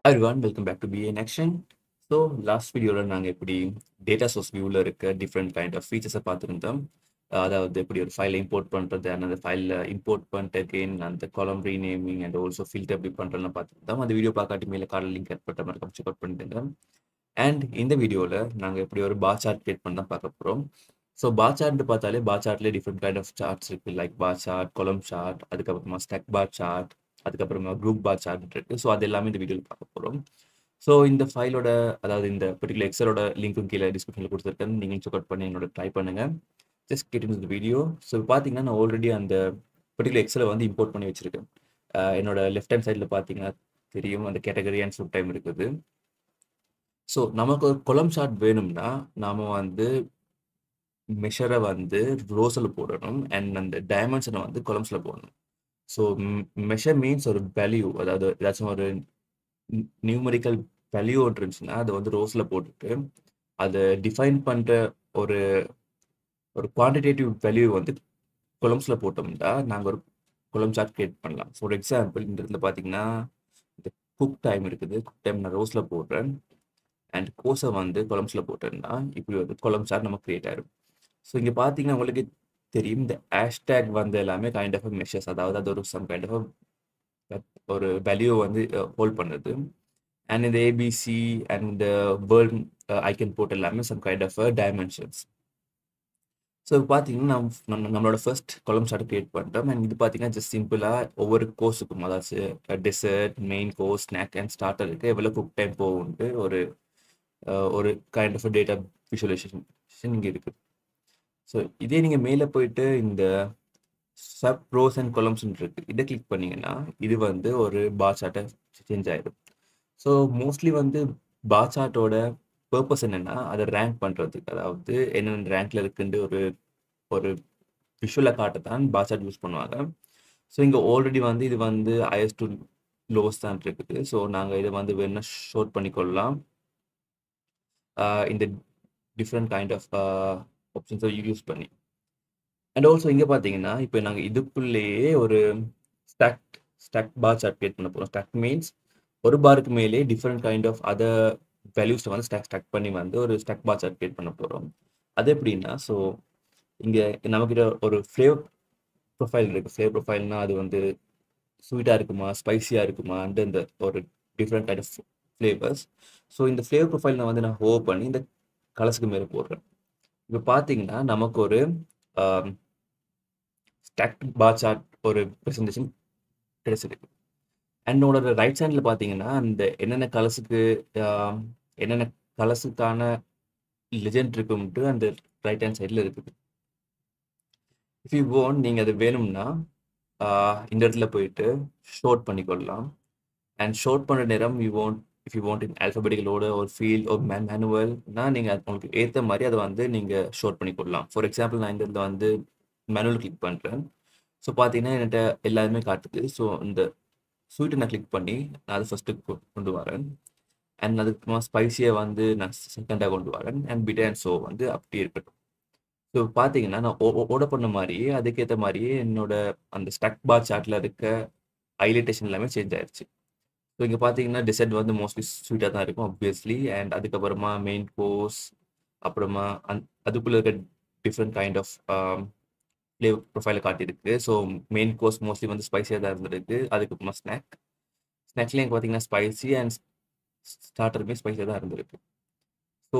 Hi everyone, welcome back to BA in Action. So last வீடியோவில் நாங்கள் எப்படி data source வியூவில் இருக்க டிஃப்ரெண்ட் கைண்ட் ஆஃப் ஃபீச்சர்ஸை பார்த்துருந்தோம். அதாவது எப்படி ஒரு ஃபைலை இம்போர்ட் பண்ணுறது அண்ட் அந்த ஃபைலில் இம்போர்ட் பண்ணிட்டு அகெயின் அந்த காலம் ரீநேமிங் அண்ட் ஆல்சோ ஃபில்டர் எப்படி பண்ணுறதுன்னு பார்த்துருந்தோம். அந்த வீடியோ பார்க்காட்டி மேலே கார்டில் லிங்க் ஆட் பண்ணுற மாதிரி செக் அவுட் பண்ணிட்டு. அண்ட் இந்த வீடியோவில் நாங்கள் எப்படி ஒரு பார் சார்ட் கிரியேட் பண்ண தான் பார்க்க போகிறோம். ஸோ பார் சார்ட் பார்த்தாலே பார் சார்ட்லேயே டிஃப்ரெண்ட் கைண்ட் ஆஃப் சார்ட்ஸ் இருக்குது, லைக் பார் சார்ட், கொலம் சார்ட், அதுக்கப்புறமா ஸ்டெக் பார் சார்ட், அதுக்கப்புறமா குரூப் பார் சார்ட் இருக்குது. ஸோ அது எல்லாமே இந்த வீடியோவில் பார்க்க போகிறோம். ஸோ இந்த ஃபைலோட அதாவது இந்த பர்டிகுலர் எக்ஸலோட லிங்க்கும் கீழே டிஸ்கிரிப்ஷனில் கொடுத்துருக்கேன். நீங்கள் செக் அவுட் பண்ணி என்னோட ட்ரை பண்ணுங்கள். Just get in the video. So பார்த்தீங்கன்னா நான் ஆல்ரெடி அந்த பர்டிகுலர் எக்ஸலை வந்து இம்போர்ட் பண்ணி வச்சுருக்கேன். என்னோட லெஃப்ட் ஹேண்ட் சைடில் பார்த்தீங்கன்னா தெரியும் அந்த கேட்டகரி அண்ட் ஃபுட் டைம் இருக்குது. ஸோ நமக்கு ஒரு கொலம் சார்ட் வேணும்னா நாம் வந்து மெஷரை வந்து ரோஸில் போடணும் அண்ட் அந்த டைமென்ஷனை வந்து கொலம்ஸில் போடணும். ஸோ மெஷர் மீன்ஸ் ஒரு வேல்யூ, அதாவது ஏதாச்சும் ஒரு நியூமரிக்கல் வேல்யூ ஒன்று இருந்துச்சுன்னா அதை வந்து ரோஸில் போட்டுட்டு அதை டிஃபைன் பண்ணுற ஒரு ஒரு குவான்டிடேட்டிவ் வேல்யூ வந்து கொலம்ஸில் போட்டோம்னா நாங்கள் ஒரு கொலம் சார்ட் கிரியேட் பண்ணலாம். ஃபார் எக்ஸாம்பிள் இந்த இடத்துல பார்த்தீங்கன்னா இந்த குக் டைம் இருக்குது. குக் டைம் நான் ரோஸில் போடுறேன் அண்ட் கோஸை வந்து கொலம்ஸில் போட்டேன்னா இப்படி வந்து கொலம் சார்ட் நம்ம கிரியேட் ஆகிடும். ஸோ இங்கே பார்த்தீங்கன்னா உங்களுக்கு தெரியும் இந்த ஹேஷ்டேக் வந்து எல்லாமே கைண்ட் ஆஃப் மெஷர்ஸ், அதாவது அது ஒரு சம் கைண்ட் ஆஃப் ஒரு வேல்யூ வந்து ஹோல்ட் பண்ணுது. அண்ட் இந்த ஏபிசி அண்ட் இந்த வேர்ல்ட் ஐக்கன் போட்டு எல்லாமே some kind of dimensions. So பார்த்தீங்கன்னா நம்மளோட ஃபர்ஸ்ட் கொலம் சார்ட் கிரியேட் பண்ணிட்டோம். அண்ட் இது பார்த்தீங்கன்னா ஜஸ்ட் சிம்பிளாக ஒவ்வொரு கோர்ஸுக்கும், அதாவது dessert, main course, snack and ஸ்டார்டருக்கு எவ்வளோ குக் டைம் போகும்ட்டு ஒரு ஒரு கைண்ட் ஆஃப் டேட்டா விஷுவலைசேஷன் இங்கே இருக்குது. ஸோ இதே நீங்கள் மேலே போயிட்டு இந்த சப் ரோஸ் அண்ட் கொலம்ஸ்ன்னு இருக்குது, இதை கிளிக் பண்ணிங்கன்னா இது வந்து ஒரு பார் சார்ட்டை சேஞ்ச் ஆகிடும். ஸோ மோஸ்ட்லி வந்து பார் சார்ட்டோட பர்பஸ் என்னென்னா அதை ரேங்க் பண்ணுறதுக்கு, அதாவது என்னென்ன ரேங்க்கில் இருக்குன்னு ஒரு ஒரு விஷுவலை காட்டத்தான் பார் சார்ட் யூஸ் பண்ணுவாங்க. ஸோ இங்கே ஆல்ரெடி வந்து இது வந்து ஹையஸ்ட் டு லோஸ் தான் இருக்குது. ஸோ நாங்கள் இதை வந்து வேணும்னா ஷோட் பண்ணிக்கொள்ளலாம் இந்த டிஃப்ரெண்ட் கைண்ட் ஆஃப் ஆப்ஷன்ஸை யூஸ் பண்ணி. அண்ட் ஆல்சோ இங்கே பார்த்தீங்கன்னா இப்போ நாங்கள் இதுக்குள்ளேயே ஒரு ஸ்டாக் பார் சார்ட் கிரியேட் பண்ண போகிறோம். ஸ்டாக் மீன்ஸ் ஒரு பாருக்கு மேலே டிஃப்ரெண்ட் கைண்ட் ஆஃப் அதர் வேல்யூஸை வந்து ஸ்டாக் பண்ணி வந்து ஒரு ஸ்டாக் பார் சார்ட் கிரியேட் பண்ண போகிறோம். அது எப்படின்னா, ஸோ இங்கே நம்மக்கிட்ட ஒரு ஃப்ளேவர் ப்ரொஃபைல் இருக்குது. ஃப்ளேவர் ப்ரொஃபைல்னால் அது வந்து ஸ்வீட்டாக இருக்குமா, ஸ்பைஸியாக இருக்குமா அண்ட் இந்த ஒரு different kind of flavours. So இந்த ஃப்ளேவர் ப்ரொஃபைல் நான் வந்து நான் ஹோவ் பண்ணி இந்த கலர்ஸுக்கு மேலே போடுறேன். இப்போ பார்த்தீங்கன்னா நமக்கு ஒரு ஸ்டாக் பார் சார்ட் ஒரு ப்ரெசன்டேஷன் கிடைச்சிருக்கு. என்னோட ரைட் சைடில் பார்த்தீங்கன்னா அந்த என்னென்ன கலர்ஸுக்கான லெஜெண்ட் இருக்கும்ட்டு அந்த ரைட் ஹேண்ட் சைடில் இருக்குது. இஃப் யூ வாண்ட் நீங்கள் அது வேணும்னா இந்த இடத்துல போயிட்டு ஷோட் பண்ணிக்கொள்ளலாம். அண்ட் ஷோட் பண்ணுற நேரம் இஃப் யூ வாண்ட் இன் ஆல்ஃபபெட்டிக்கலோட ஒரு ஃபீல்ட் ஒரு மேனுவல்னா நீங்கள் உங்களுக்கு ஏற்ற மாதிரி அதை வந்து நீங்கள் ஷோட் பண்ணிக்கொள்ளலாம். ஃபார் எக்ஸாம்பிள் நான் இந்த இடத்துல வந்து மேனுவல் கிளிக் பண்ணுறேன். ஸோ பார்த்தீங்கன்னா என்கிட்ட எல்லாருமே காட்டுது. ஸோ இந்த ஸ்வீட்டை நான் கிளிக் பண்ணி நான் அதை ஃபஸ்ட்டு கொண்டு வரேன். அண்ட் அதுக்கு ஸ்பைஸியை வந்து நான் செகண்டாக கொண்டு வரேன். அண்ட் பிட் அண்ட் ஷோ வந்து அப்படி இருக்கட்டும். ஸோ பார்த்தீங்கன்னா நான் ஆர்டர் பண்ண மாதிரியே அதுக்கேற்ற மாதிரியே என்னோட அந்த ஸ்டக் பார் சார்ட்டில் இருக்க ஹைலைட்டேஷன் எல்லாமே சேஞ்ச் ஆயிடுச்சு. ஸோ இங்கே பார்த்தீங்கன்னா டெசர்ட் வந்து மோஸ்ட்லி ஸ்வீட்டாக தான் இருக்கும் ஆப்வியஸ்லி. அண்ட் அதுக்கப்புறமா மெயின் கோர்ஸ், அப்புறமா அதுக்குள்ளே இருக்க டிஃப்ரெண்ட் கைண்ட் ஆஃப் ஃப்ளேவர் ப்ரொஃபைலை காட்டியிருக்கு. ஸோ மெயின் கோர்ஸ் மோஸ்ட்லி வந்து ஸ்பைஸியாக தான் இருந்திருக்கு. அதுக்கப்புறமா ஸ்நாக்ஸ்லேயும் பார்த்தீங்கன்னா ஸ்பைசி அண்ட் ஸ்டார்டருமே ஸ்பைஸியாக தான் இருந்திருக்கு. ஸோ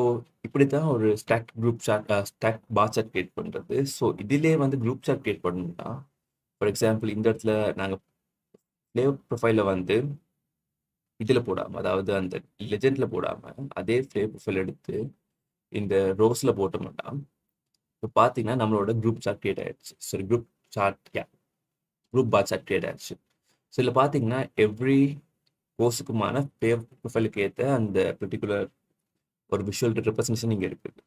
இப்படி தான் ஒரு ஸ்டாக் பார் சார்ட் கிரியேட் பண்ணுறது. ஸோ இதிலே வந்து குரூப் சார்ட் கிரியேட் பண்ணணும்னா, ஃபார் எக்ஸாம்பிள் இந்த இடத்துல நாங்கள் ஃப்ளேவர் ப்ரொஃபைலில் வந்து இதில் போடாமல், அதாவது அந்த லெஜெண்டில் போடாமல் அதே ஃப்ளேவர் ப்ரொஃபைல் எடுத்து இந்த ரோஸில் போட்டோம்னா இப்போ பார்த்தீங்கன்னா நம்மளோட குரூப் சார்ட் கிரியேட் ஆயிடுச்சு. சரி, குரூப் பார் சார்ட் கிரியேட் ஆயிடுச்சு. ஸோ இதில் பார்த்தீங்கன்னா எவ்ரி கோர்ஸுக்குமான ஃப்ளேவர் ப்ரொஃபைலுக்கு ஏற்ற அந்த பர்டிகுலர் ஒரு விஷுவல் ரெப்ரசன்டேஷன் இங்கே இருக்குது.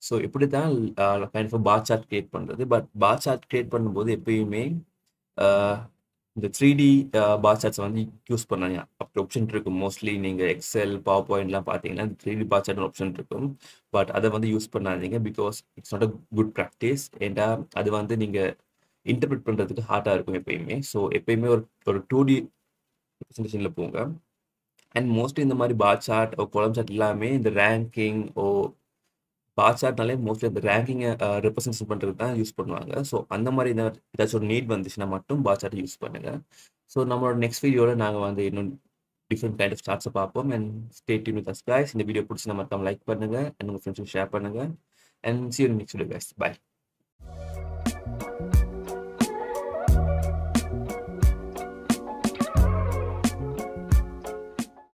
ஸோ இப்படி தான் kind of bar chart create பண்ணுறது. பட் பார் சார்ட் கிரியேட் பண்ணும்போது எப்பயுமே இந்த 3D பார் சார்ட்ஸ் வந்து யூஸ் பண்ணாங்க. அப்படி ஆப்ஷன் இருக்கும். மோஸ்ட்லி நீங்கள் எக்ஸல், பவர் பாயிண்ட்லாம் பார்த்தீங்கன்னா 3D பார் சார்ட் ஆப்ஷன் இருக்கும். பட் அதை வந்து யூஸ் பண்ணாதீங்க, because it's not a good practice. ஏன்னா அது வந்து நீங்கள் இன்டர்பிரட் பண்ணுறதுக்கு ஹார்டாக இருக்கும் எப்பயுமே. ஸோ எப்பயுமே ஒரு 2D ரெப்ரசன்டேஷனில் போங்க. அண்ட் மோஸ்ட்லி இந்த மாதிரி பார் சார்ட் கொலம் சார்ட் எல்லாமே இந்த ரேங்கிங் பார் சார்ட்னாலே மோஸ்ட்லி அந்த ரேங்கிங்கை ரெப்ரசன்ட் பண்ணுறது தான் யூஸ் பண்ணுவாங்க. ஸோ அந்த மாதிரி ஏதாச்சும் ஒரு நீட் வந்துச்சுன்னா மட்டும் பார் சார்ட் யூஸ் பண்ணுங்க. ஸோ நம்மளோட நெக்ஸ்ட் வீடியோவில் நாங்கள் வந்து இன்னும் டிஃப்ரெண்ட் கைண்ட் ஆஃப் சார்ட்ஸை பார்ப்போம். And stay tune with us guys. இந்த வீடியோ பிடிச்சி நம்ம லைக் பண்ணுங்க அண்ட் உங்கள் ஃப்ரெண்ட்ஸுக்கு ஷேர் பண்ணுங்க. And see you in the next video guys. Bye.